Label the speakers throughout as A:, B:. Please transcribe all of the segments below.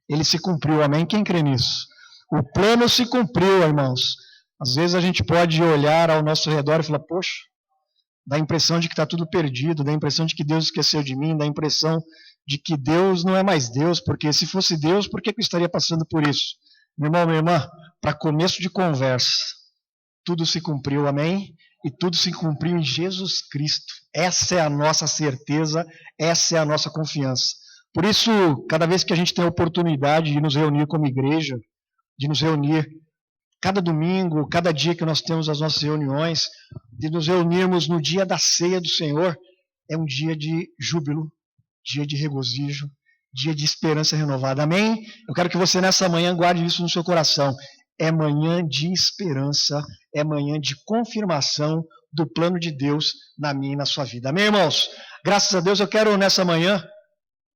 A: ele se cumpriu, amém? Quem crê nisso? O plano se cumpriu, irmãos. Às vezes a gente pode olhar ao nosso redor e falar, poxa, dá a impressão de que está tudo perdido, dá a impressão de que Deus esqueceu de mim, dá a impressão de que Deus não é mais Deus, porque se fosse Deus, por que eu estaria passando por isso? Meu irmão, minha irmã, para começo de conversa, tudo se cumpriu, amém? E tudo se cumpriu em Jesus Cristo. Essa é a nossa certeza, essa é a nossa confiança. Por isso, cada vez que a gente tem a oportunidade de nos reunir como igreja, de nos reunir cada domingo, cada dia que nós temos as nossas reuniões, de nos reunirmos no dia da ceia do Senhor, é um dia de júbilo, dia de regozijo, dia de esperança renovada. Amém? Eu quero que você nessa manhã guarde isso no seu coração. É manhã de esperança, é manhã de confirmação do plano de Deus na minha e na sua vida. Amém, irmãos? Graças a Deus eu quero nessa manhã,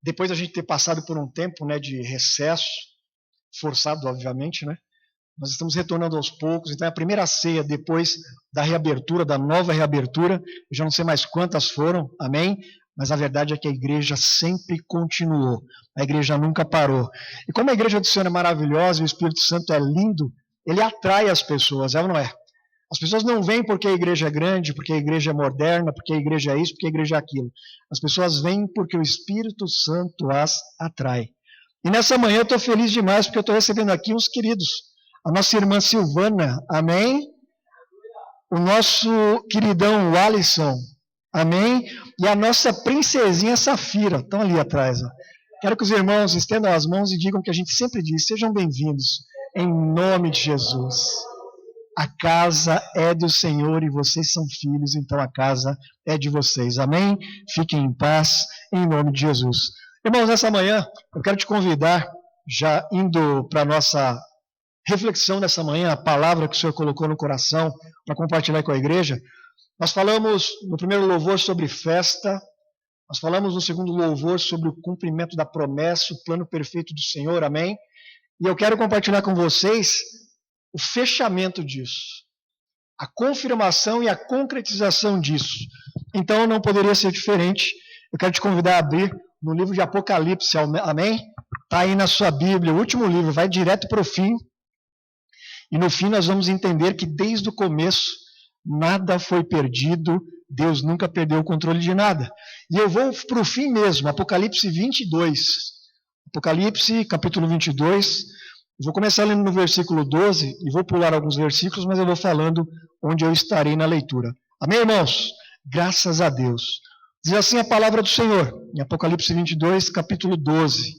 A: depois da gente ter passado por um tempo, né, de recesso, forçado obviamente, né? Nós estamos retornando aos poucos, então é a primeira ceia depois da reabertura, da nova reabertura, eu já não sei mais quantas foram, amém? Mas a verdade é que a igreja sempre continuou, a igreja nunca parou. E como a igreja do Senhor é maravilhosa, e o Espírito Santo é lindo, ele atrai as pessoas, é ou não é? As pessoas não vêm porque a igreja é grande, porque a igreja é moderna, porque a igreja é isso, porque a igreja é aquilo. As pessoas vêm porque o Espírito Santo as atrai. E nessa manhã eu estou feliz demais, porque eu estou recebendo aqui uns queridos. A nossa irmã Silvana, amém? O nosso queridão Alisson, amém? E a nossa princesinha Safira, estão ali atrás. Ó. Quero que os irmãos estendam as mãos e digam o que a gente sempre diz, sejam bem-vindos, em nome de Jesus. A casa é do Senhor e vocês são filhos, então a casa é de vocês, amém? Fiquem em paz, em nome de Jesus. Irmãos, nessa manhã, eu quero te convidar, já indo para a nossa reflexão dessa manhã, a palavra que o Senhor colocou no coração para compartilhar com a igreja. Nós falamos no primeiro louvor sobre festa, nós falamos no segundo louvor sobre o cumprimento da promessa, o plano perfeito do Senhor, amém? E eu quero compartilhar com vocês o fechamento disso, a confirmação e a concretização disso. Então não poderia ser diferente. Eu quero te convidar a abrir no livro de Apocalipse, amém? Está aí na sua Bíblia, o último livro, vai direto para o fim. E no fim nós vamos entender que desde o começo nada foi perdido, Deus nunca perdeu o controle de nada. E eu vou para o fim mesmo, Apocalipse 22. Apocalipse, capítulo 22. Eu vou começar lendo no versículo 12 e vou pular alguns versículos, mas eu vou falando onde eu estarei na leitura. Amém, irmãos? Graças a Deus. Diz assim a palavra do Senhor, em Apocalipse 22, capítulo 12.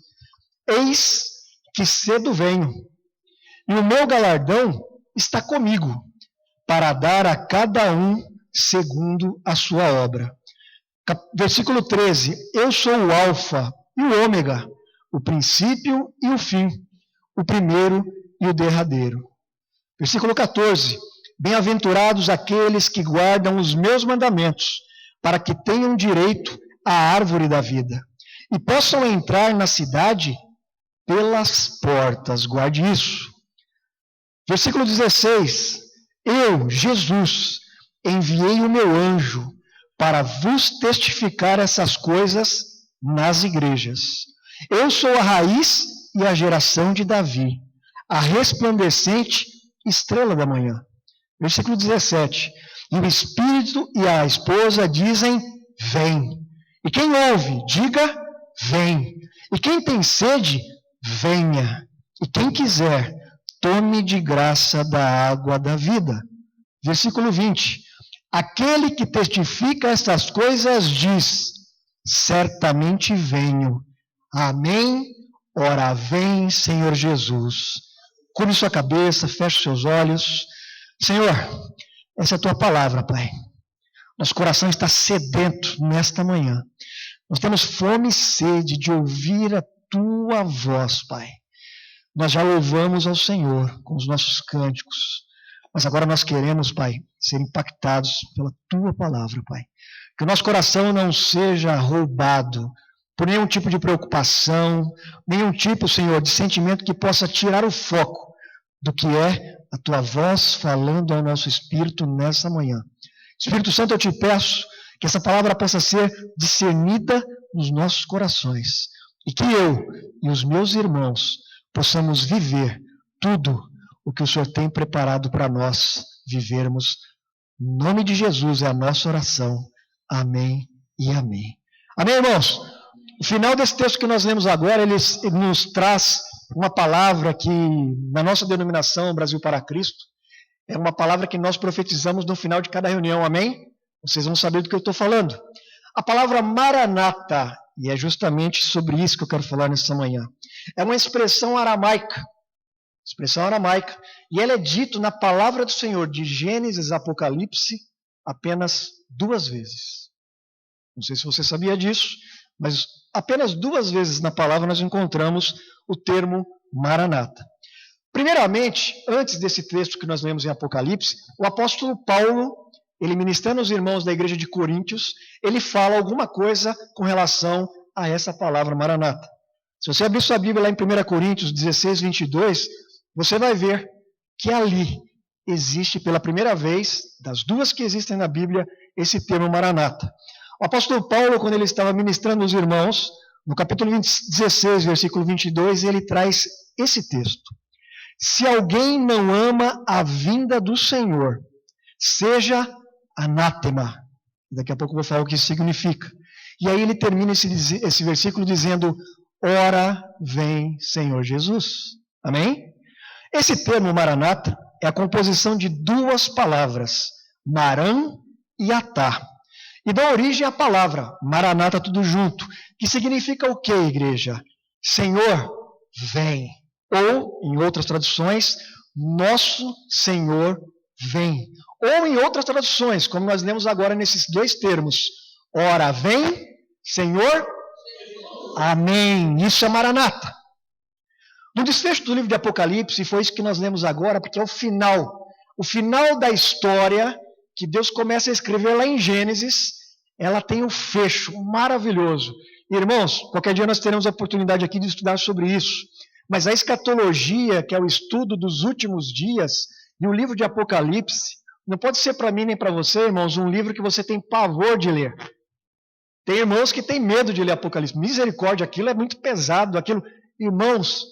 A: Eis que cedo venho, e o meu galardão está comigo, para dar a cada um segundo a sua obra. Versículo 13. Eu sou o Alfa e o Ômega, o princípio e o fim, o primeiro e o derradeiro. Versículo 14. Bem-aventurados aqueles que guardam os meus mandamentos, para que tenham direito à árvore da vida, e possam entrar na cidade pelas portas. Guarde isso. Versículo 16. Eu, Jesus, enviei o meu anjo para vos testificar essas coisas nas igrejas. Eu sou a raiz e a geração de Davi, a resplandecente estrela da manhã. Versículo 17. E o Espírito e a esposa dizem, vem. E quem ouve, diga, vem. E quem tem sede, venha. E quem quiser, tome de graça da água da vida. Versículo 20. Aquele que testifica estas coisas diz, certamente venho. Amém. Ora vem, Senhor Jesus. Cure sua cabeça, feche seus olhos. Senhor, essa é a tua palavra, Pai. Nosso coração está sedento nesta manhã. Nós temos fome e sede de ouvir a tua voz, Pai. Nós já louvamos ao Senhor com os nossos cânticos, mas agora nós queremos, Pai, ser impactados pela tua palavra, Pai. Que o nosso coração não seja roubado por nenhum tipo de preocupação, nenhum tipo, Senhor, de sentimento que possa tirar o foco do que é a tua voz falando ao nosso espírito nessa manhã. Espírito Santo, eu te peço que essa palavra possa ser discernida nos nossos corações. e que eu e os meus irmãos possamos viver tudo o que o Senhor tem preparado para nós vivermos. Em nome de Jesus é a nossa oração. Amém e amém. Amém, irmãos? O final desse texto que nós lemos agora, ele nos traz uma palavra que, na nossa denominação, Brasil para Cristo, é uma palavra que nós profetizamos no final de cada reunião, amém? Vocês vão saber do que eu estou falando. A palavra Maranata, e é justamente sobre isso que eu quero falar nessa manhã, é uma expressão aramaica, e ela é dito na palavra do Senhor, de Gênesis a Apocalipse, apenas 2 vezes. Não sei se você sabia disso, mas apenas 2 vezes na palavra nós encontramos o termo Maranata. Primeiramente, antes desse texto que nós lemos em Apocalipse, o apóstolo Paulo, ele ministrando aos irmãos da igreja de Coríntios, ele fala alguma coisa com relação a essa palavra Maranata. Se você abrir sua Bíblia lá em 1 Coríntios 16, 22, você vai ver que ali existe pela primeira vez, das 2 que existem na Bíblia, esse termo Maranata. O apóstolo Paulo, quando ele estava ministrando aos irmãos, no capítulo 16, versículo 22, ele traz esse texto. Se alguém não ama a vinda do Senhor, seja anátema. Daqui a pouco eu vou falar o que isso significa. E aí ele termina esse versículo dizendo, ora vem Senhor Jesus. Amém? Esse termo Maranata é a composição de 2 palavras, Maran e Atá. E dá origem à palavra Maranata tudo junto, que significa o que, igreja? Senhor, vem. Ou, em outras traduções, nosso Senhor vem. Ou em outras traduções, como nós lemos agora nesses 2 termos, ora vem, Senhor, amém. Isso é Maranata. No desfecho do livro de Apocalipse, foi isso que nós lemos agora, porque é o final da história que Deus começa a escrever lá em Gênesis, ela tem um fecho maravilhoso. Irmãos, qualquer dia nós teremos a oportunidade aqui de estudar sobre isso, mas a escatologia, que é o estudo dos últimos dias, e o livro de Apocalipse, não pode ser para mim nem para você, irmãos, um livro que você tem pavor de ler. Tem irmãos que têm medo de ler Apocalipse. Misericórdia, aquilo é muito pesado. Irmãos,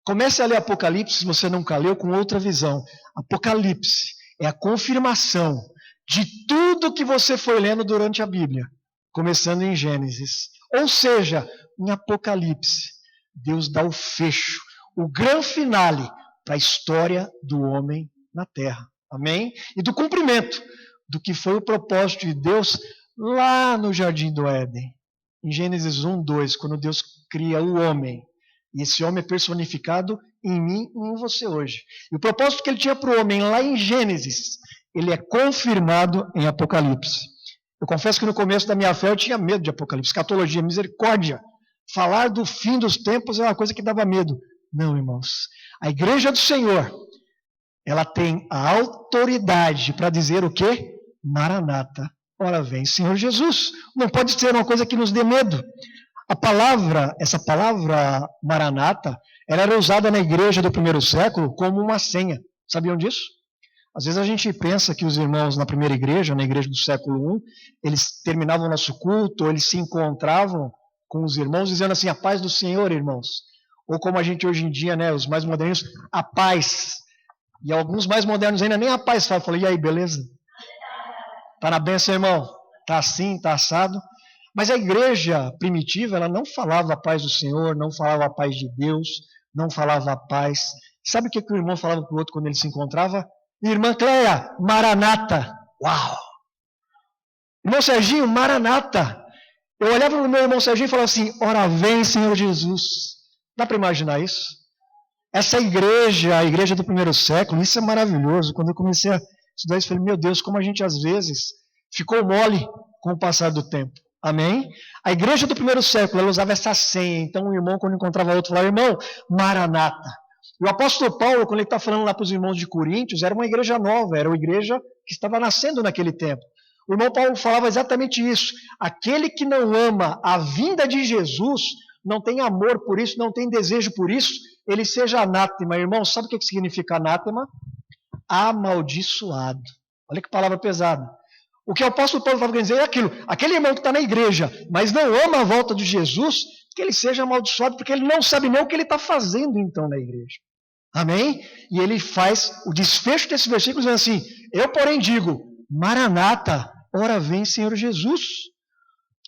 A: comece a ler Apocalipse, se você nunca leu, com outra visão. Apocalipse é a confirmação de tudo que você foi lendo durante a Bíblia, começando em Gênesis. Ou seja, em Apocalipse, Deus dá o fecho, o grande finale para a história do homem na Terra. Amém? E do cumprimento do que foi o propósito de Deus lá no Jardim do Éden. Em Gênesis 1, 2, quando Deus cria o homem. E esse homem é personificado em mim e em você hoje. E o propósito que ele tinha para o homem lá em Gênesis, ele é confirmado em Apocalipse. Eu confesso que no começo da minha fé eu tinha medo de Apocalipse, escatologia, misericórdia. Falar do fim dos tempos é uma coisa que dava medo. Não, irmãos. A igreja do Senhor, ela tem a autoridade para dizer o quê? Maranata. Ora vem, Senhor Jesus. Não pode ser uma coisa que nos dê medo. Essa palavra Maranata, ela era usada na igreja do primeiro século como uma senha. Sabiam disso? Às vezes a gente pensa que os irmãos na primeira igreja, na igreja do século I, eles terminavam o nosso culto, ou eles se encontravam com os irmãos, dizendo assim, a paz do Senhor, irmãos. Ou como a gente hoje em dia, né, os mais modernos, a paz. E alguns mais modernos ainda nem a paz falam. Eu falei, e aí, beleza? Tá na bênção, irmão? Tá assim, tá assado? Mas a igreja primitiva, ela não falava a paz do Senhor, não falava a paz de Deus, não falava a paz. Sabe o que o irmão falava para o outro quando ele se encontrava? Irmã Cleia, Maranata. Uau! Irmão Serginho, Maranata. Eu olhava para o meu irmão Serginho e falava assim, ora vem, Senhor Jesus. Dá para imaginar isso? Essa igreja, a igreja do primeiro século, isso é maravilhoso. Quando eu comecei a estudar isso, eu falei, meu Deus, como a gente às vezes ficou mole com o passar do tempo. Amém? A igreja do primeiro século, ela usava essa senha. Então o irmão, quando encontrava outro, falava, irmão, Maranata. O apóstolo Paulo, quando ele está falando lá para os irmãos de Coríntios, era uma igreja nova, era uma igreja que estava nascendo naquele tempo. O irmão Paulo falava exatamente isso. Aquele que não ama a vinda de Jesus, não tem amor por isso, não tem desejo por isso, ele seja anátema. Irmão, sabe o que significa anátema? Amaldiçoado. Olha que palavra pesada. O que o apóstolo Paulo estava querendo dizer é aquilo. Aquele irmão que está na igreja, mas não ama a volta de Jesus, que ele seja amaldiçoado, porque ele não sabe nem o que ele está fazendo então na igreja. Amém? E ele faz o desfecho desse versículo dizendo assim: eu, porém, digo, Maranata, ora vem, Senhor Jesus.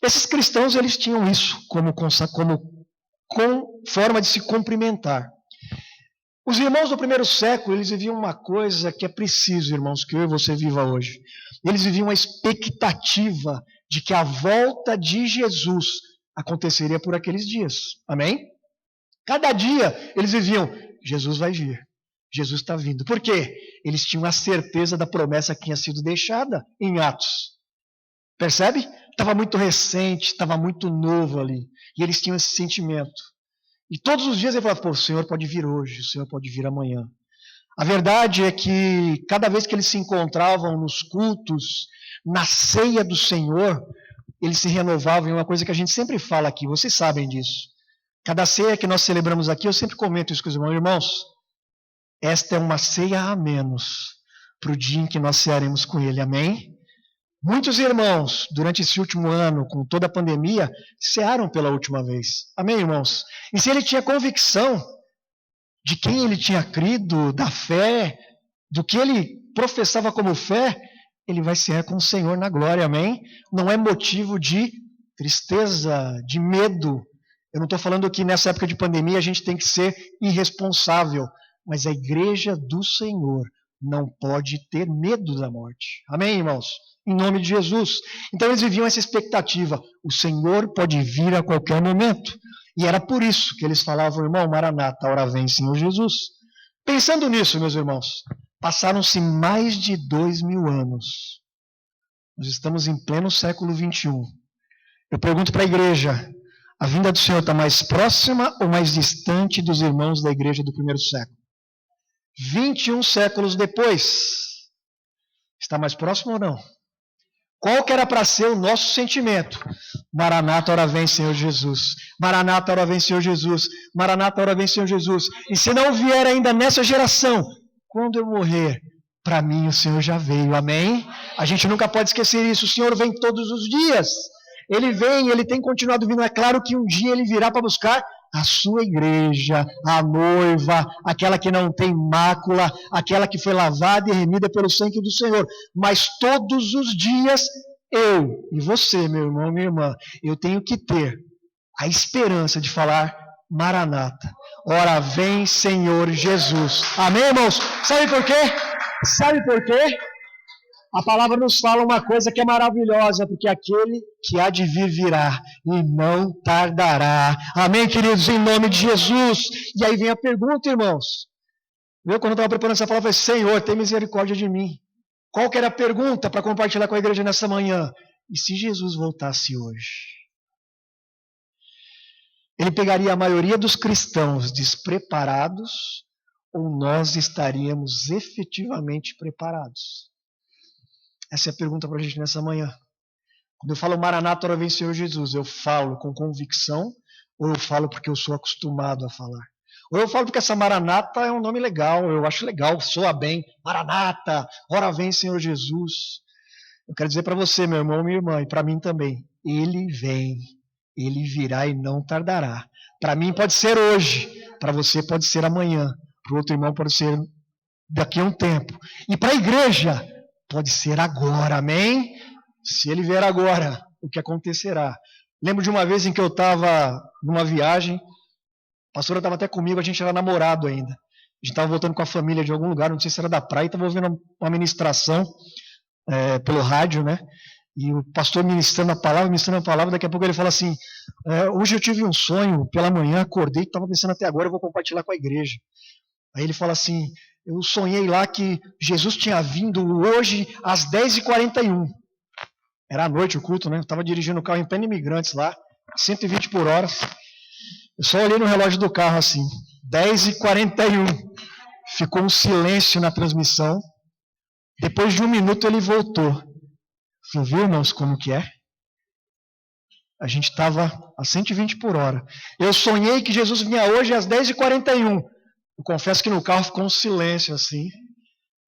A: Esses cristãos, eles tinham isso como forma de se cumprimentar. Os irmãos do primeiro século, eles viviam uma coisa que é preciso, irmãos, que eu e você viva hoje. Eles viviam uma expectativa de que a volta de Jesus aconteceria por aqueles dias. Amém? Cada dia eles viviam, Jesus vai vir, Jesus está vindo. Por quê? Eles tinham a certeza da promessa que tinha sido deixada em Atos. Percebe? Estava muito recente, estava muito novo ali. E eles tinham esse sentimento. E todos os dias ele falava, o Senhor pode vir hoje, o Senhor pode vir amanhã. A verdade é que cada vez que eles se encontravam nos cultos, na ceia do Senhor, eles se renovavam em uma coisa que a gente sempre fala aqui, vocês sabem disso. Cada ceia que nós celebramos aqui, eu sempre comento isso com os irmãos, esta é uma ceia a menos para o dia em que nós cearemos com Ele, amém? Muitos irmãos, durante esse último ano, com toda a pandemia, cearam pela última vez. Amém, irmãos? E se ele tinha convicção de quem ele tinha crido, da fé, do que ele professava como fé, ele vai cear com o Senhor na glória, amém? Não é motivo de tristeza, de medo. Eu não estou falando que nessa época de pandemia a gente tem que ser irresponsável, mas a igreja do Senhor não pode ter medo da morte. Amém, irmãos? Em nome de Jesus. Então eles viviam essa expectativa. O Senhor pode vir a qualquer momento. E era por isso que eles falavam, irmão, Maranata, ora vem, Senhor Jesus. Pensando nisso, meus irmãos, passaram-se mais de 2000 anos. Nós estamos em pleno século 21. Eu pergunto para a igreja, a vinda do Senhor está mais próxima ou mais distante dos irmãos da igreja do primeiro século? 21 séculos depois, está mais próximo ou não? Qual que era para ser o nosso sentimento? Maranata, ora vem, Senhor Jesus. Maranata, ora vem, Senhor Jesus. Maranata, ora vem, Senhor Jesus. E se não vier ainda nessa geração, quando eu morrer, para mim o Senhor já veio, amém? A gente nunca pode esquecer isso, o Senhor vem todos os dias. Ele vem, ele tem continuado vindo. É claro que um dia ele virá para buscar a sua igreja, a noiva, aquela que não tem mácula, aquela que foi lavada e remida pelo sangue do Senhor. Mas todos os dias, eu e você, meu irmão, minha irmã, eu tenho que ter a esperança de falar Maranata. Ora vem, Senhor Jesus. Amém, irmãos? Sabe por quê? Sabe por quê? A palavra nos fala uma coisa que é maravilhosa, porque aquele que há de vir virá e não tardará. Amém, queridos, em nome de Jesus. E aí vem a pergunta, irmãos. Quando eu estava preparando essa palavra, eu falei, Senhor, tem misericórdia de mim. Qual que era a pergunta para compartilhar com a igreja nessa manhã? E se Jesus voltasse hoje? Ele pegaria a maioria dos cristãos despreparados ou nós estaríamos efetivamente preparados? Essa é a pergunta para a gente nessa manhã. Quando eu falo Maranata, ora vem Senhor Jesus, eu falo com convicção ou eu falo porque eu sou acostumado a falar? Ou eu falo porque essa Maranata é um nome legal, eu acho legal, soa bem. Maranata, ora vem Senhor Jesus. Eu quero dizer para você, meu irmão, minha irmã, e para mim também, Ele vem, Ele virá e não tardará. Para mim pode ser hoje, para você pode ser amanhã, para o outro irmão pode ser daqui a um tempo. E para a igreja, pode ser agora, amém? Se ele vier agora, o que acontecerá? Lembro de uma vez em que eu estava numa viagem, a pastora estava até comigo, a gente era namorado ainda. A gente estava voltando com a família de algum lugar, não sei se era da praia, estava ouvindo uma ministração pelo rádio, né? E o pastor ministrando a palavra, daqui a pouco ele fala assim, hoje eu tive um sonho, pela manhã acordei, estava pensando até agora, eu vou compartilhar com a igreja. Aí ele fala assim, eu sonhei lá que Jesus tinha vindo hoje às 10h41. Era à noite o culto, né? Eu estava dirigindo o carro em pleno Imigrantes lá, 120 por hora. Eu só olhei no relógio do carro assim, 10h41. Ficou um silêncio na transmissão. Depois de 1 minuto ele voltou. Falei, viu, irmãos, como que é? A gente estava a 120 por hora. Eu sonhei que Jesus vinha hoje às 10h41. Eu confesso que no carro ficou um silêncio assim.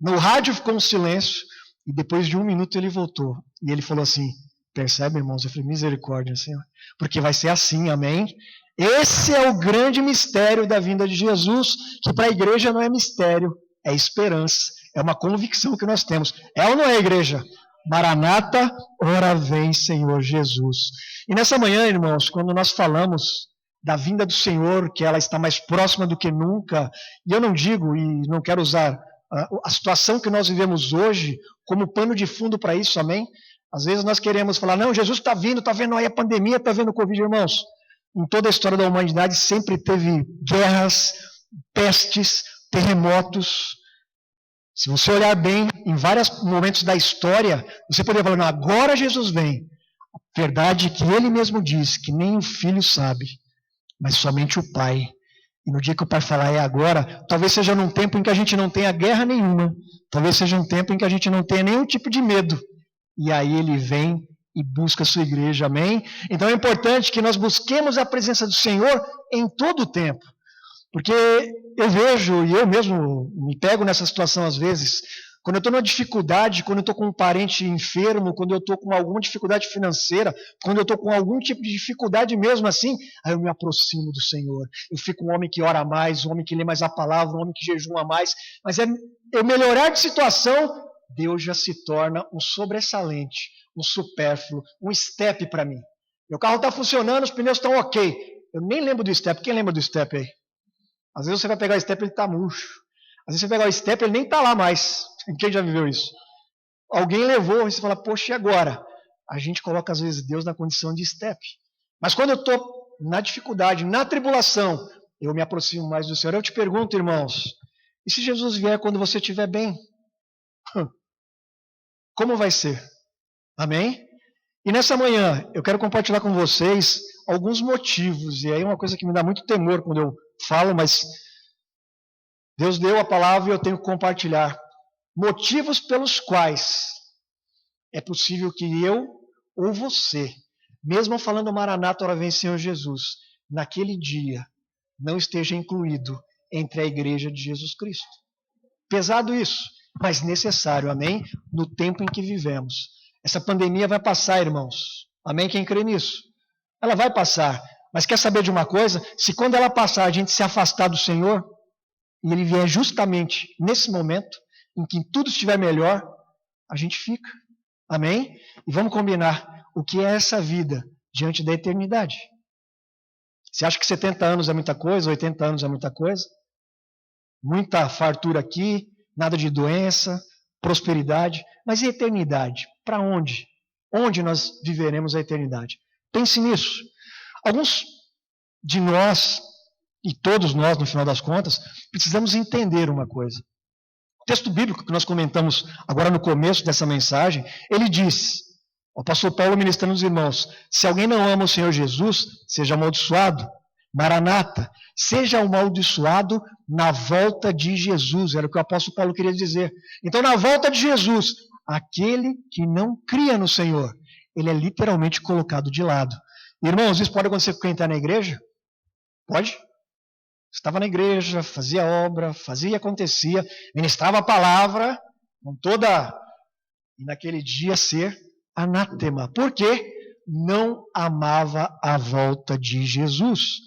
A: No rádio ficou um silêncio. E depois de 1 minuto ele voltou. E ele falou assim, percebe, irmãos? Eu falei, misericórdia, Senhor. Porque vai ser assim, amém? Esse é o grande mistério da vinda de Jesus, que para a igreja não é mistério, é esperança. É uma convicção que nós temos. É ou não é, igreja? Maranata, ora vem, Senhor Jesus. E nessa manhã, irmãos, quando nós falamos da vinda do Senhor, que ela está mais próxima do que nunca, e eu não digo, e não quero usar a situação que nós vivemos hoje como pano de fundo para isso, amém? Às vezes nós queremos falar, não, Jesus está vindo, está vendo aí a pandemia, está vendo o Covid, irmãos. Em toda a história da humanidade sempre teve guerras, pestes, terremotos. Se você olhar bem, em vários momentos da história, você poderia falar, não, agora Jesus vem. A verdade é que ele mesmo diz que nem o filho sabe, mas somente o pai. E no dia que o pai falar é agora, talvez seja num tempo em que a gente não tenha guerra nenhuma, talvez seja um tempo em que a gente não tenha nenhum tipo de medo. E aí ele vem e busca a sua igreja, amém? Então é importante que nós busquemos a presença do Senhor em todo o tempo. Porque eu vejo, e eu mesmo me pego nessa situação às vezes, quando eu estou numa dificuldade, quando eu estou com um parente enfermo, quando eu estou com alguma dificuldade financeira, quando eu estou com algum tipo de dificuldade mesmo assim, aí eu me aproximo do Senhor. Eu fico um homem que ora mais, um homem que lê mais a palavra, um homem que jejuma mais. Mas eu melhorar de situação, Deus já se torna um sobressalente, um supérfluo, um step para mim. Meu carro está funcionando, os pneus estão ok. Eu nem lembro do step. Quem lembra do step aí? Às vezes você vai pegar o step e ele está murcho. Às vezes você vai pegar o step e ele nem está lá mais. Quem já viveu isso? Alguém levou e você fala, poxa, e agora? A gente coloca às vezes Deus na condição de step. Mas quando eu estou na dificuldade, na tribulação, eu me aproximo mais do Senhor. Eu te pergunto, irmãos, e se Jesus vier quando você estiver bem? Como vai ser? Amém? E nessa manhã, eu quero compartilhar com vocês alguns motivos. E aí uma coisa que me dá muito temor quando eu falo, mas Deus deu a palavra e eu tenho que compartilhar. Motivos pelos quais é possível que eu ou você, mesmo falando Maranata, ora vem Senhor Jesus, naquele dia não esteja incluído entre a igreja de Jesus Cristo. Pesado isso, mas necessário, amém? No tempo em que vivemos. Essa pandemia vai passar, irmãos. Amém? Quem crê nisso? Ela vai passar. Mas quer saber de uma coisa? Se quando ela passar a gente se afastar do Senhor, e Ele vier justamente nesse momento, em que tudo estiver melhor, a gente fica. Amém? E vamos combinar o que é essa vida diante da eternidade. Você acha que 70 anos é muita coisa, 80 anos é muita coisa? Muita fartura aqui, nada de doença, prosperidade. Mas e a eternidade? Para onde? Onde nós viveremos a eternidade? Pense nisso. Alguns de nós, e todos nós, no final das contas, precisamos entender uma coisa. O texto bíblico que nós comentamos agora no começo dessa mensagem, ele diz, o apóstolo Paulo ministrando aos irmãos, se alguém não ama o Senhor Jesus, seja amaldiçoado. Maranata, seja amaldiçoado na volta de Jesus, era o que o apóstolo Paulo queria dizer. Então, na volta de Jesus, aquele que não cria no Senhor, ele é literalmente colocado de lado. Irmãos, isso pode acontecer com quem está na igreja? Pode? Estava na igreja, fazia obra, fazia e acontecia, ministrava a palavra, com toda... E naquele dia ser anátema. Por quê? Não amava a volta de Jesus.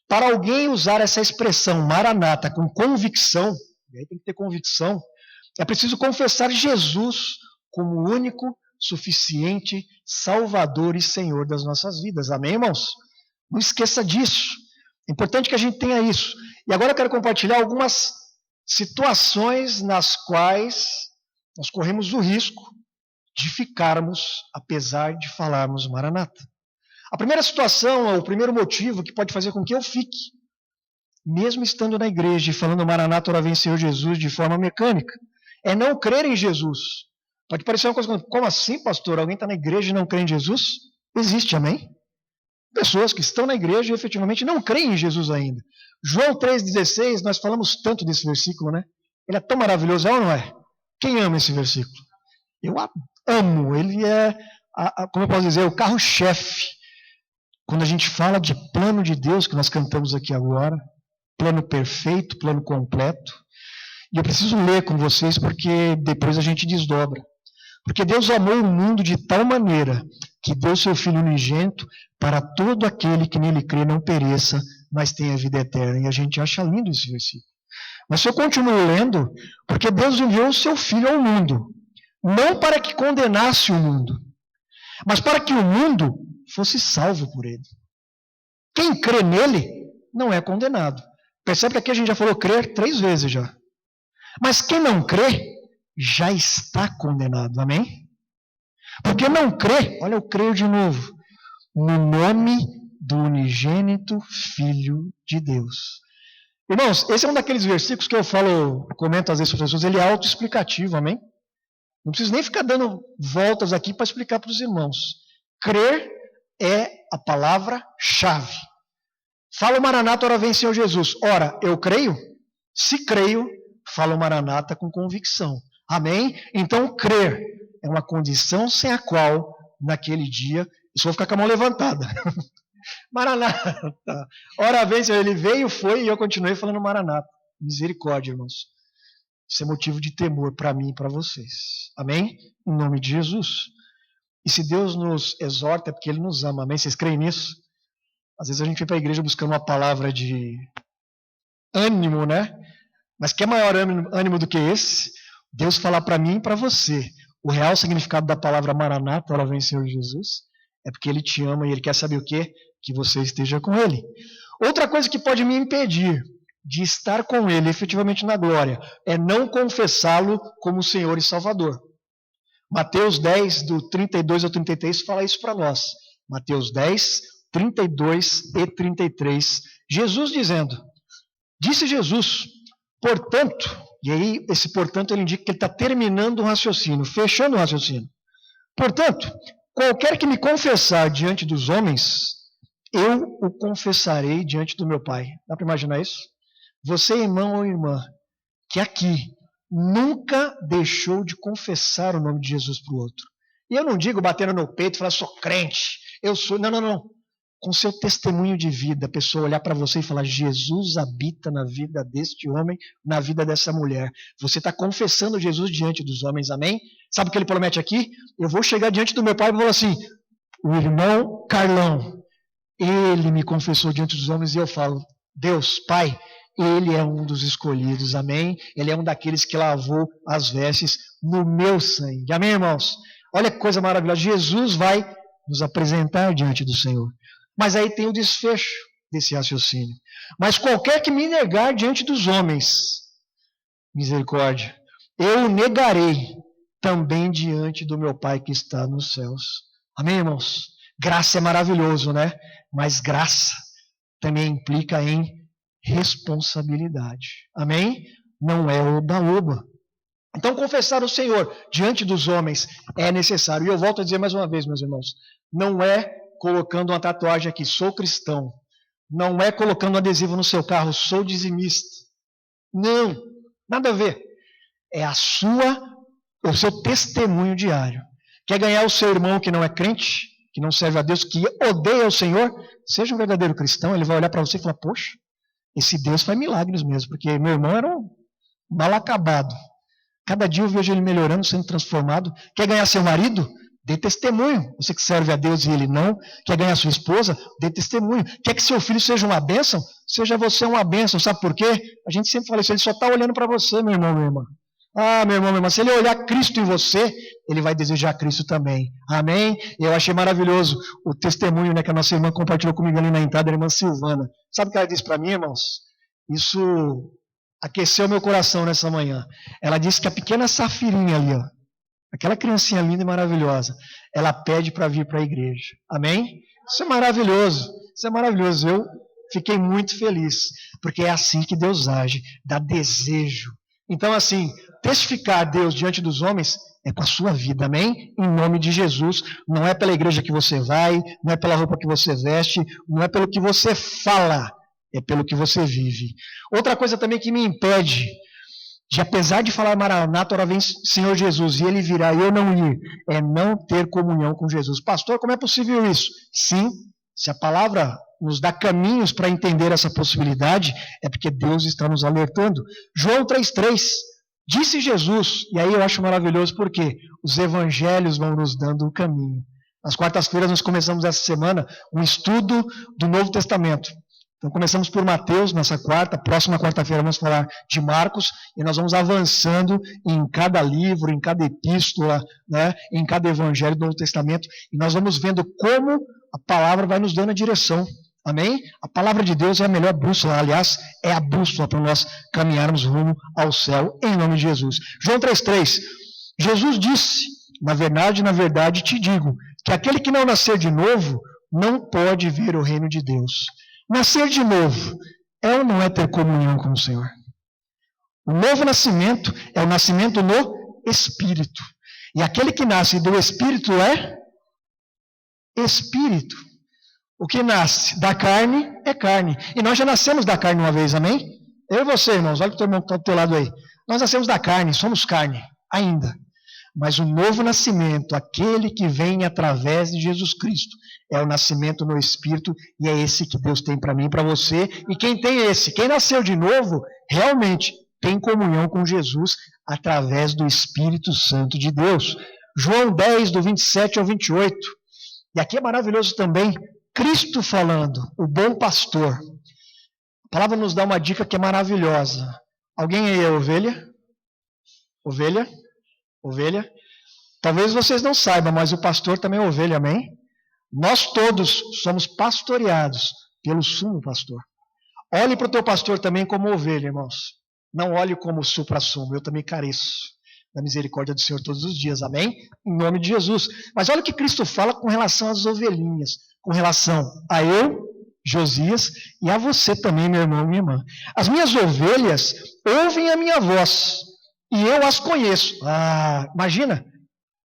A: Para alguém usar essa expressão maranata com convicção, e aí tem que ter convicção, é preciso confessar Jesus como o único, suficiente Salvador e Senhor das nossas vidas. Amém, irmãos? Não esqueça disso. É importante que a gente tenha isso. E agora eu quero compartilhar algumas situações nas quais nós corremos o risco de ficarmos, apesar de falarmos Maranata. A primeira situação, o primeiro motivo que pode fazer com que eu fique, mesmo estando na igreja e falando Maranata, ora vem Senhor Jesus de forma mecânica, é não crer em Jesus. Pode parecer uma coisa, como assim, pastor? Alguém está na igreja e não crê em Jesus? Existe, amém? Pessoas que estão na igreja e efetivamente não creem em Jesus ainda. João 3,16, nós falamos tanto desse versículo, né? Ele é tão maravilhoso, é ou não é? Quem ama esse versículo? Eu amo, ele é, como eu posso dizer, o carro-chefe. Quando a gente fala de plano de Deus, que nós cantamos aqui agora, plano perfeito, plano completo, e eu preciso ler com vocês porque depois a gente desdobra. Porque Deus amou o mundo de tal maneira que deu seu Filho unigênito para todo aquele que nele crê não pereça, mas tenha vida eterna. E a gente acha lindo esse versículo. Mas se eu continuo lendo, porque Deus enviou o seu Filho ao mundo, não para que condenasse o mundo, mas para que o mundo fosse salvo por ele. Quem crê nele não é condenado. Percebe que aqui a gente já falou crer 3 vezes já. Mas quem não crê já está condenado, amém? Porque não crê, olha, eu creio de novo, no nome do unigênito Filho de Deus. Irmãos, esse é um daqueles versículos que eu comento às vezes para as pessoas, ele é autoexplicativo, amém? Não preciso nem ficar dando voltas aqui para explicar para os irmãos. Crer é a palavra-chave. Fala o Maranata, ora vem Senhor Jesus. Ora, eu creio? Se creio, fala o Maranata com convicção. Amém? Então, crer é uma condição sem a qual, naquele dia, eu só vou ficar com a mão levantada. Maranata. Ora vem Senhor, ele veio, foi, e eu continuei falando Maranata. Misericórdia, irmãos. Isso é motivo de temor para mim e para vocês. Amém? Em nome de Jesus. E se Deus nos exorta, é porque Ele nos ama. Amém? Vocês creem nisso? Às vezes a gente vem para a igreja buscando uma palavra de ânimo, né? Mas que é maior ânimo do que esse? Deus falar para mim e para você. O real significado da palavra Maranata, ora vem Senhor Jesus, é porque Ele te ama e Ele quer saber o quê? Que você esteja com Ele. Outra coisa que pode me impedir de estar com Ele efetivamente na glória é não confessá-lo como Senhor e Salvador. Mateus 10, do 32 ao 33, fala isso para nós. Mateus 10, 32 e 33. Jesus dizendo, disse Jesus, portanto, e aí esse portanto ele indica que ele está terminando o raciocínio, fechando o raciocínio. Portanto, qualquer que me confessar diante dos homens, eu o confessarei diante do meu Pai. Dá para imaginar isso? Você, irmão ou irmã, que aqui nunca deixou de confessar o nome de Jesus para o outro. E eu não digo batendo no peito e falar, sou crente, eu sou... Não. Com seu testemunho de vida, a pessoa olhar para você e falar, Jesus habita na vida deste homem, na vida dessa mulher. Você está confessando Jesus diante dos homens, amém? Sabe o que ele promete aqui? Eu vou chegar diante do meu Pai e vou falar assim, o irmão Carlão, ele me confessou diante dos homens e eu falo, Deus, Pai, ele é um dos escolhidos, amém? Ele é um daqueles que lavou as vestes no meu sangue, amém, irmãos? Olha que coisa maravilhosa, Jesus vai nos apresentar diante do Senhor. Mas aí tem o desfecho desse raciocínio. Mas qualquer que me negar diante dos homens, misericórdia, eu o negarei também diante do meu Pai que está nos céus. Amém, irmãos? Graça é maravilhoso, né? Mas graça também implica em responsabilidade. Amém? Não é oba-oba. Então, confessar o Senhor diante dos homens é necessário. E eu volto a dizer mais uma vez, meus irmãos, não é colocando uma tatuagem aqui, sou cristão. Não é colocando um adesivo no seu carro, sou dizimista. Não, nada a ver. É o seu testemunho diário. Quer ganhar o seu irmão que não é crente, que não serve a Deus, que odeia o Senhor? Seja um verdadeiro cristão, ele vai olhar para você e falar, poxa, esse Deus faz milagres mesmo, porque meu irmão era um mal acabado. Cada dia eu vejo ele melhorando, sendo transformado. Quer ganhar seu marido? Dê testemunho. Você que serve a Deus e ele não. Quer ganhar sua esposa? Dê testemunho. Quer que seu filho seja uma bênção? Seja você uma bênção. Sabe por quê? A gente sempre fala isso. Ele só está olhando para você, meu irmão, minha irmã. Ah, meu irmão, minha irmã. Se ele olhar Cristo em você, ele vai desejar Cristo também. Amém? E eu achei maravilhoso o testemunho, né, que a nossa irmã compartilhou comigo ali na entrada, a irmã Silvana. Sabe o que ela disse para mim, irmãos? Isso aqueceu meu coração nessa manhã. Ela disse que a pequena Safirinha ali, ó, aquela criancinha linda e maravilhosa, ela pede para vir para a igreja. Amém? Isso é maravilhoso. Isso é maravilhoso. Eu fiquei muito feliz, porque é assim que Deus age, dá desejo. Então, assim, testificar a Deus diante dos homens é com a sua vida, amém? Em nome de Jesus. Não é pela igreja que você vai, não é pela roupa que você veste, não é pelo que você fala, é pelo que você vive. Outra coisa também que me impede de, apesar de falar Maranata, ora vem Senhor Jesus, e ele virá e eu não ir, é não ter comunhão com Jesus. Pastor, como é possível isso? Sim, se a palavra nos dá caminhos para entender essa possibilidade, é porque Deus está nos alertando. João 3,3, Disse Jesus, e aí eu acho maravilhoso porque os evangelhos vão nos dando o caminho. Nas quartas-feiras nós começamos essa semana um estudo do Novo Testamento. Então começamos por Mateus nessa próxima quarta-feira vamos falar de Marcos, e nós vamos avançando em cada livro, em cada epístola, né, em cada evangelho do Novo Testamento, e nós vamos vendo como a palavra vai nos dando a direção. Amém? A palavra de Deus é a melhor bússola, aliás, é a bússola para nós caminharmos rumo ao céu, em nome de Jesus. João 3,3, Jesus disse, na verdade te digo, que aquele que não nascer de novo, não pode ver o reino de Deus. Nascer de novo é ou não é ter comunhão com o Senhor? O novo nascimento é o nascimento no Espírito. E aquele que nasce do Espírito é Espírito. O que nasce da carne é carne. E nós já nascemos da carne uma vez, amém? Eu e você, irmãos, olha o teu irmão que está do teu lado aí. Nós nascemos da carne, somos carne, ainda. Mas o novo nascimento, aquele que vem através de Jesus Cristo, é o nascimento no Espírito, e é esse que Deus tem para mim e para você. E quem tem esse, quem nasceu de novo, realmente tem comunhão com Jesus através do Espírito Santo de Deus. João 10, do 27 ao 28. E aqui é maravilhoso também, Cristo falando, o bom pastor. A palavra nos dá uma dica que é maravilhosa. Alguém aí é ovelha? Ovelha? Ovelha? Talvez vocês não saibam, mas o pastor também é ovelha, amém? Nós todos somos pastoreados pelo sumo pastor. Olhe para o teu pastor também como ovelha, irmãos. Não olhe como supra-sumo, eu também careço da misericórdia do Senhor todos os dias, amém? Em nome de Jesus. Mas olha o que Cristo fala com relação às ovelhinhas, com relação a eu, Josias, e a você também, meu irmão e minha irmã. As minhas ovelhas ouvem a minha voz, e eu as conheço. Imagina,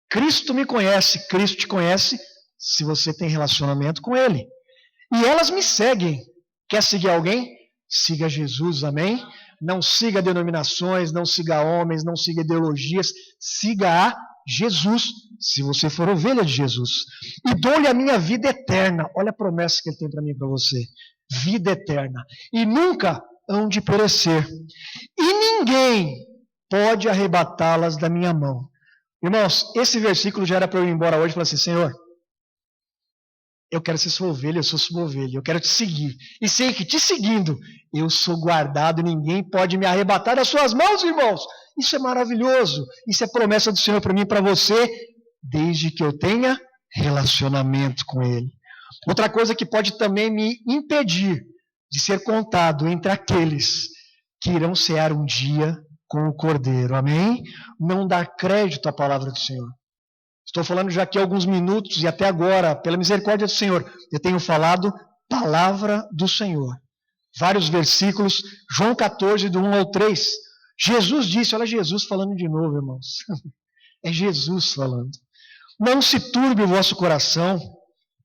A: Cristo me conhece, Cristo te conhece, se você tem relacionamento com Ele. E elas me seguem. Quer seguir alguém? Siga Jesus, amém? Não siga denominações, não siga homens, não siga ideologias, siga a Jesus, se você for ovelha de Jesus. E dou-lhe a minha vida eterna. Olha a promessa que Ele tem para mim e para você. Vida eterna. E nunca hão de perecer. E ninguém pode arrebatá-las da minha mão. Irmãos, esse versículo já era para eu ir embora hoje e falar assim, Senhor, eu quero ser sua ovelha, eu sou sua ovelha, eu quero te seguir. E sei que te seguindo, eu sou guardado, ninguém pode me arrebatar das suas mãos, irmãos. Isso é maravilhoso. Isso é promessa do Senhor para mim e para você, desde que eu tenha relacionamento com Ele. Outra coisa que pode também me impedir de ser contado entre aqueles que irão cear um dia com o Cordeiro. Amém? Não dar crédito à palavra do Senhor. Estou falando já aqui há alguns minutos e até agora, pela misericórdia do Senhor, eu tenho falado palavra do Senhor. Vários versículos, João 14, do 1 ao 3. Jesus disse, olha Jesus falando de novo, irmãos. É Jesus falando. Não se turbe o vosso coração,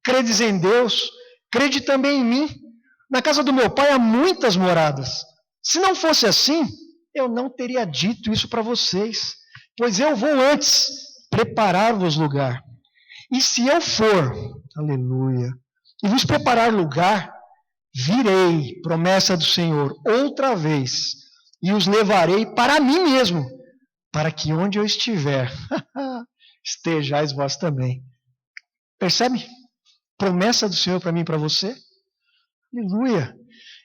A: credes em Deus, crede também em mim. Na casa do meu pai há muitas moradas. Se não fosse assim, eu não teria dito isso para vocês, pois eu vou antes preparar-vos lugar. E se eu for, aleluia, e vos preparar lugar, virei, promessa do Senhor, outra vez, e os levarei para mim mesmo, para que onde eu estiver, estejais vós também. Percebe? Promessa do Senhor para mim e para você. Aleluia.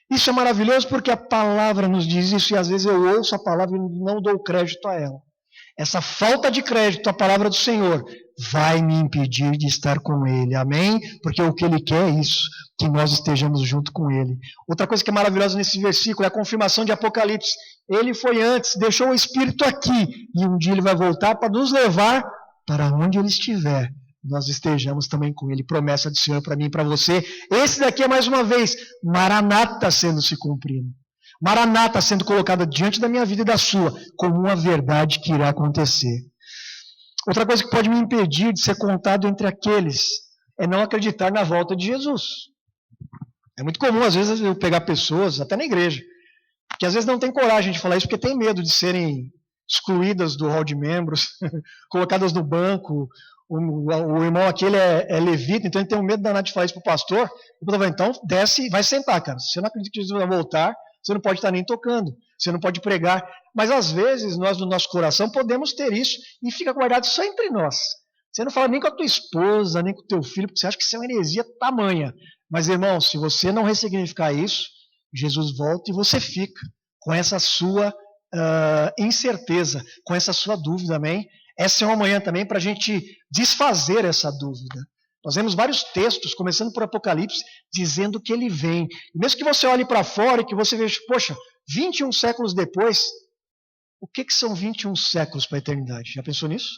A: Isso é maravilhoso porque a palavra nos diz isso, e às vezes eu ouço a palavra e não dou crédito a ela. Essa falta de crédito à palavra do Senhor vai me impedir de estar com Ele, amém? Porque o que Ele quer é isso, que nós estejamos junto com Ele. Outra coisa que é maravilhosa nesse versículo é a confirmação de Apocalipse. Ele foi antes, deixou o Espírito aqui, e um dia Ele vai voltar para nos levar para onde Ele estiver. Nós estejamos também com Ele, promessa do Senhor para mim e para você. Esse daqui é mais uma vez, Maranata sendo se cumprindo. Maranata sendo colocada diante da minha vida e da sua, como uma verdade que irá acontecer. Outra coisa que pode me impedir de ser contado entre aqueles é não acreditar na volta de Jesus. É muito comum, às vezes, eu pegar pessoas, até na igreja, que às vezes não tem coragem de falar isso porque tem medo de serem excluídas do hall de membros, colocadas no banco. O irmão aquele é levita, então ele tem um medo danado de falar isso para o pastor. Eu falei, então desce e vai sentar, cara. Se você não acredita que Jesus vai voltar, você não pode estar nem tocando, você não pode pregar. Mas às vezes nós no nosso coração podemos ter isso e fica guardado só entre nós. Você não fala nem com a tua esposa, nem com o teu filho, porque você acha que isso é uma heresia tamanha. Mas, irmão, se você não ressignificar isso, Jesus volta e você fica com essa sua incerteza, com essa sua dúvida, amém? Essa é uma manhã também para a gente desfazer essa dúvida. Nós vemos vários textos, começando por Apocalipse, dizendo que ele vem. E mesmo que você olhe para fora e que você veja, poxa, 21 séculos depois, o que são 21 séculos para a eternidade? Já pensou nisso?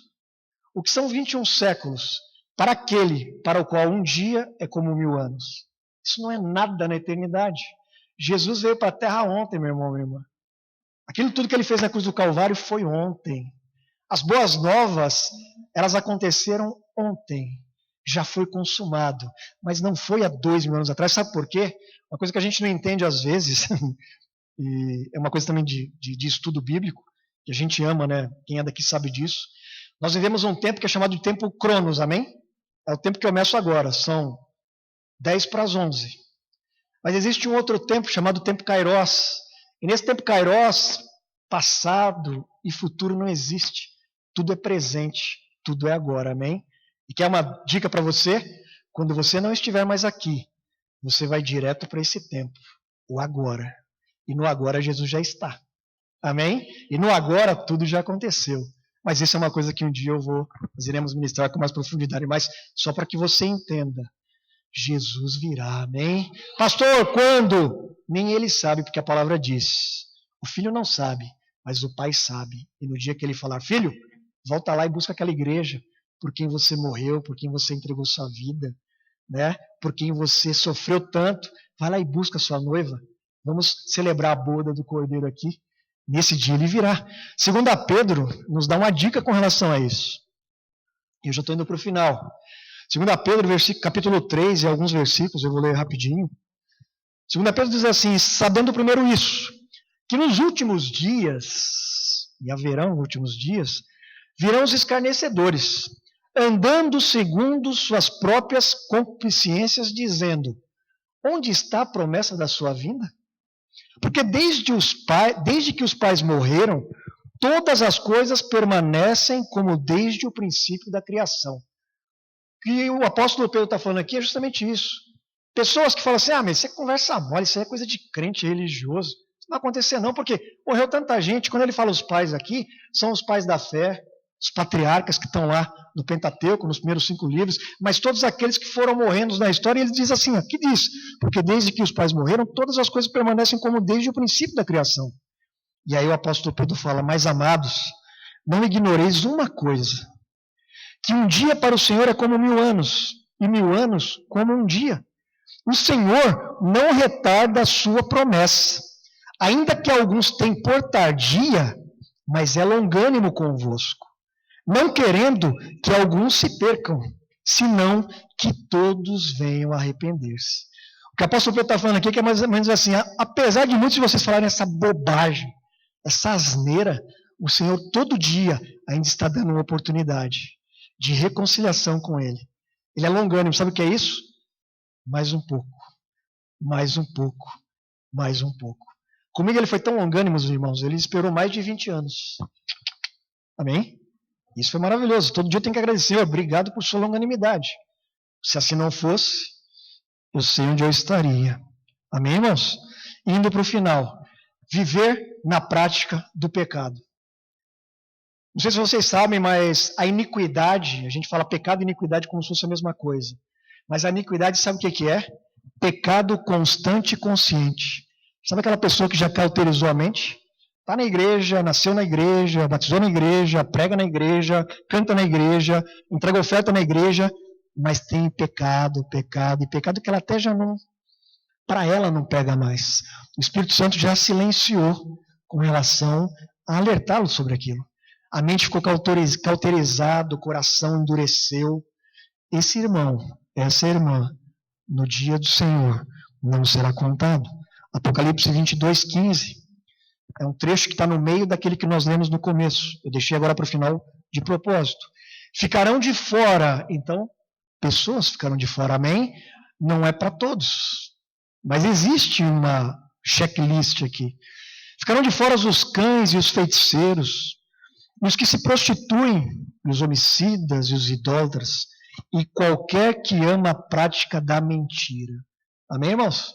A: O que são 21 séculos para aquele para o qual um dia é como 1000 anos? Isso não é nada na eternidade. Jesus veio para a terra ontem, meu irmão, minha irmã. Aquilo tudo que ele fez na cruz do Calvário foi ontem. As boas novas, elas aconteceram ontem. Já foi consumado. Mas não foi há 2000 anos atrás. Sabe por quê? Uma coisa que a gente não entende às vezes, e é uma coisa também de estudo bíblico, que a gente ama, né? Quem é daqui sabe disso. Nós vivemos um tempo que é chamado de tempo Cronos, amém? É o tempo que eu começo agora, são 10 para as 11. Mas existe um outro tempo chamado tempo Kairos. E nesse tempo Kairos, passado e futuro não existe. Tudo é presente, tudo é agora, amém? E quer uma dica para você? Quando você não estiver mais aqui, você vai direto para esse tempo, o agora. E no agora Jesus já está, amém? E no agora tudo já aconteceu. Mas isso é uma coisa que um dia nós iremos ministrar com mais profundidade, mas só para que você entenda. Jesus virá, amém? Pastor, quando? Nem ele sabe, porque a palavra diz. O filho não sabe, mas o pai sabe. E no dia que ele falar, filho, volta lá e busca aquela igreja por quem você morreu, por quem você entregou sua vida, né? Por quem você sofreu tanto. Vai lá e busca sua noiva. Vamos celebrar a boda do Cordeiro aqui. Nesse dia ele virá. 2 Pedro nos dá uma dica com relação a isso. Eu já estou indo para o final. 2 Pedro, capítulo 3 e alguns versículos, eu vou ler rapidinho. 2 Pedro diz assim, sabendo primeiro isso, que nos últimos dias, e haverão últimos dias, virão os escarnecedores, andando segundo suas próprias concupiscências, dizendo, onde está a promessa da sua vinda? Porque desde que os pais morreram, todas as coisas permanecem como desde o princípio da criação. O que o apóstolo Pedro está falando aqui é justamente isso. Pessoas que falam assim, mas isso é conversa mole, isso é coisa de crente religioso. Isso não vai acontecer não, porque morreu tanta gente. Quando ele fala os pais aqui, são os pais da fé, os patriarcas que estão lá no Pentateuco, nos primeiros 5 livros, mas todos aqueles que foram morrendo na história, ele diz assim, aqui diz, porque desde que os pais morreram, todas as coisas permanecem como desde o princípio da criação. E aí o apóstolo Pedro fala, mas amados, não ignoreis uma coisa, que um dia para o Senhor é como 1000 anos, e 1000 anos como um dia. O Senhor não retarda a sua promessa, ainda que alguns tenham por tardia, mas é longânimo convosco, não querendo que alguns se percam, senão que todos venham a arrepender-se. O que o apóstolo Pedro está falando aqui é que é mais ou menos assim, apesar de muitos de vocês falarem essa bobagem, essa asneira, o Senhor todo dia ainda está dando uma oportunidade de reconciliação com Ele. Ele é longânimo, sabe o que é isso? Mais um pouco, mais um pouco, mais um pouco. Comigo ele foi tão longânimo, meus irmãos, ele esperou mais de 20 anos. Amém? Isso foi maravilhoso. Todo dia eu tenho que agradecer. Obrigado por sua longanimidade. Se assim não fosse, eu sei onde eu estaria. Amém, irmãos? Indo para o final. Viver na prática do pecado. Não sei se vocês sabem, mas a iniquidade, a gente fala pecado e iniquidade como se fosse a mesma coisa. Mas a iniquidade, sabe o que é? Pecado constante e consciente. Sabe aquela pessoa que já cauterizou a mente? Está na igreja, nasceu na igreja, batizou na igreja, prega na igreja, canta na igreja, entrega oferta na igreja, mas tem pecado que ela até já não, para ela não pega mais. O Espírito Santo já silenciou com relação a alertá-lo sobre aquilo. A mente ficou cauterizada, o coração endureceu. Esse irmão, essa irmã, no dia do Senhor, não será contado. Apocalipse 22:15. É um trecho que está no meio daquele que nós lemos no começo. Eu deixei agora para o final de propósito. Ficarão de fora. Então, pessoas ficarão de fora. Amém? Não é para todos. Mas existe uma checklist aqui. Ficarão de fora os cães e os feiticeiros, e os que se prostituem, e os homicidas e os idólatras, e qualquer que ama a prática da mentira. Amém, irmãos?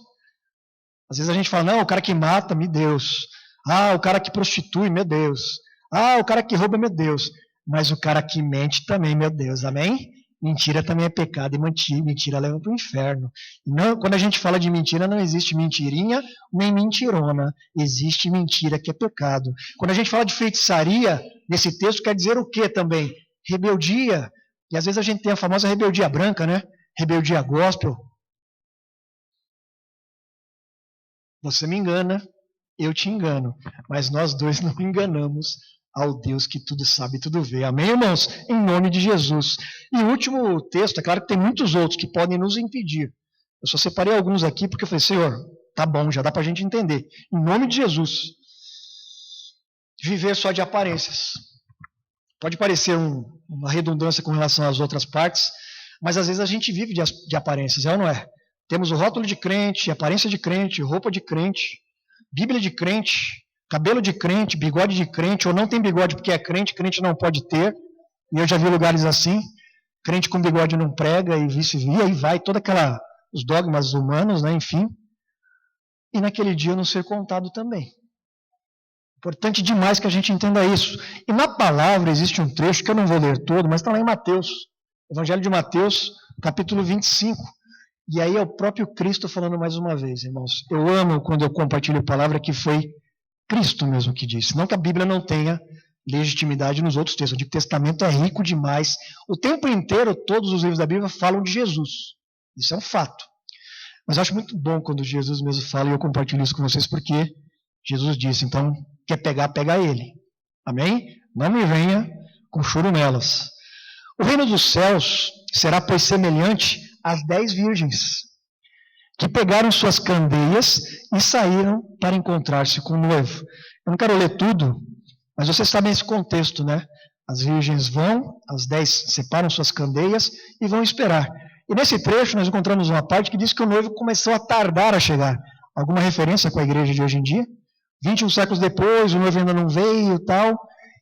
A: Às vezes a gente fala, não, o cara que mata, meu Deus. Ah, o cara que prostitui, meu Deus. Ah, o cara que rouba, meu Deus. Mas o cara que mente também, meu Deus. Amém? Mentira também é pecado e mentira leva para o inferno. Não, quando a gente fala de mentira, não existe mentirinha nem mentirona. Existe mentira que é pecado. Quando a gente fala de feitiçaria, nesse texto quer dizer o quê também? Rebeldia. E às vezes a gente tem a famosa rebeldia branca, né? Rebeldia gospel. Você me engana, eu te engano. Mas nós dois não enganamos ao Deus que tudo sabe e tudo vê. Amém, irmãos? Em nome de Jesus. E o último texto, é claro que tem muitos outros que podem nos impedir. Eu só separei alguns aqui porque eu falei, Senhor, tá bom, já dá pra gente entender. Em nome de Jesus. Viver só de aparências. Pode parecer uma redundância com relação às outras partes, mas às vezes a gente vive de aparências, é ou não é? Temos o rótulo de crente, aparência de crente, roupa de crente, Bíblia de crente, cabelo de crente, bigode de crente, ou não tem bigode porque é crente, crente não pode ter. E eu já vi lugares assim, crente com bigode não prega e vice-versa, e vai toda os dogmas humanos, né, enfim. E naquele dia não ser contado também. Importante demais que a gente entenda isso. E na palavra existe um trecho que eu não vou ler todo, mas está lá em Mateus, Evangelho de Mateus, capítulo 25. E aí é o próprio Cristo falando mais uma vez, irmãos. Eu amo quando eu compartilho a palavra que foi Cristo mesmo que disse. Não que a Bíblia não tenha legitimidade nos outros textos. O Antigo Testamento é rico demais. O tempo inteiro, todos os livros da Bíblia falam de Jesus. Isso é um fato. Mas eu acho muito bom quando Jesus mesmo fala, e eu compartilho isso com vocês, porque Jesus disse, então, quer pegar, pega ele. Amém? Não me venha com churumelas. O reino dos céus será, pois, semelhante às 10 virgens, que pegaram suas candeias e saíram para encontrar-se com o noivo. Eu não quero ler tudo, mas vocês sabem esse contexto, né? As virgens vão, as 10 separam suas candeias e vão esperar. E nesse trecho nós encontramos uma parte que diz que o noivo começou a tardar a chegar. Alguma referência com a igreja de hoje em dia? 21 séculos depois, o noivo ainda não veio e tal.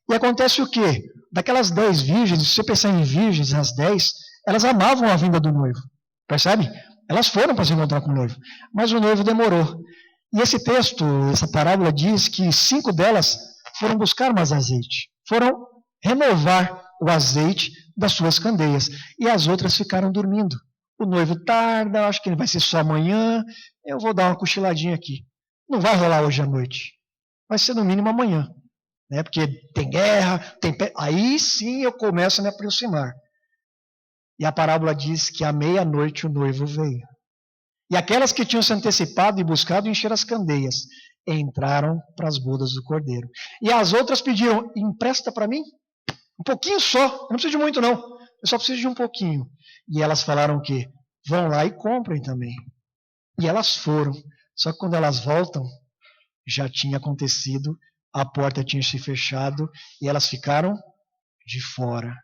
A: E acontece o quê? Daquelas 10 virgens, se você pensar em virgens, as 10, elas amavam a vinda do noivo. Percebe? Elas foram para se encontrar com o noivo. Mas o noivo demorou. E esse texto, essa parábola diz que 5 delas foram buscar mais azeite. Foram renovar o azeite das suas candeias. E as outras ficaram dormindo. O noivo tarda, acho que ele vai ser só amanhã. Eu vou dar uma cochiladinha aqui. Não vai rolar hoje à noite. Vai ser no mínimo amanhã. Né? Porque tem guerra, aí sim eu começo a me aproximar. E a parábola diz que à meia-noite o noivo veio. E aquelas que tinham se antecipado e buscado encher as candeias, entraram para as bodas do Cordeiro. E as outras pediram, empresta para mim? Um pouquinho só, eu não preciso de muito não, eu só preciso de um pouquinho. E elas falaram o quê? Vão lá e comprem também. E elas foram, só que quando elas voltam, já tinha acontecido, a porta tinha se fechado e elas ficaram de fora.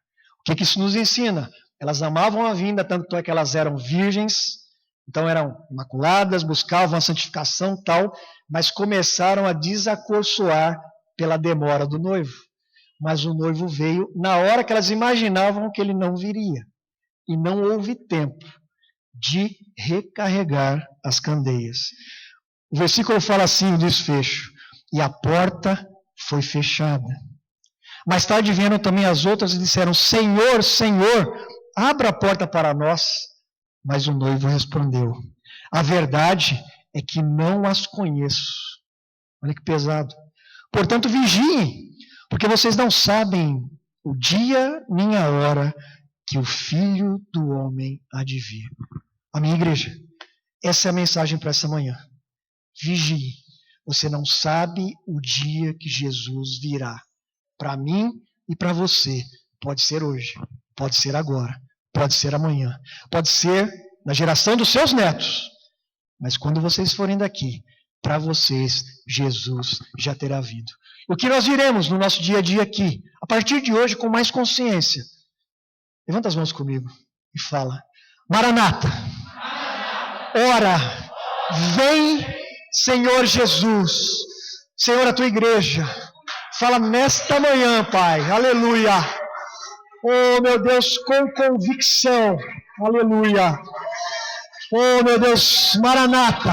A: O que isso nos ensina? Elas amavam a vinda, tanto é que elas eram virgens, então eram imaculadas, buscavam a santificação tal, mas começaram a desacorçoar pela demora do noivo. Mas o noivo veio na hora que elas imaginavam que ele não viria. E não houve tempo de recarregar as candeias. O versículo fala assim, o desfecho, e a porta foi fechada. Mais tarde vieram também as outras e disseram, Senhor, Senhor, abra a porta para nós. Mas o noivo respondeu, a verdade é que não as conheço. Olha que pesado. Portanto, vigiem, porque vocês não sabem o dia nem a hora que o Filho do Homem há de vir. A minha igreja, essa é a mensagem para essa manhã. Vigie. Você não sabe o dia que Jesus virá. Para mim e para você. Pode ser hoje, pode ser agora, pode ser amanhã, pode ser na geração dos seus netos. Mas quando vocês forem daqui, para vocês, Jesus já terá vindo. O que nós viremos no nosso dia a dia aqui, a partir de hoje, com mais consciência. Levanta as mãos comigo e fala, Maranata, ora, vem Senhor Jesus, Senhor, a tua igreja, fala nesta manhã, Pai, aleluia. Oh, meu Deus, com convicção, aleluia. Oh, meu Deus, Maranata,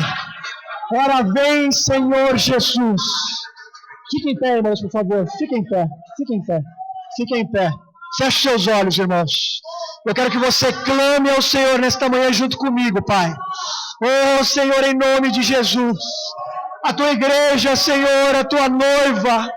A: ora vem, Senhor Jesus. Fiquem em pé, irmãos, por favor, fiquem em pé, fiquem em pé, fiquem em pé. Feche seus olhos, irmãos. Eu quero que você clame ao Senhor nesta manhã junto comigo, Pai. Oh, Senhor, em nome de Jesus, a tua igreja, Senhor, a tua noiva,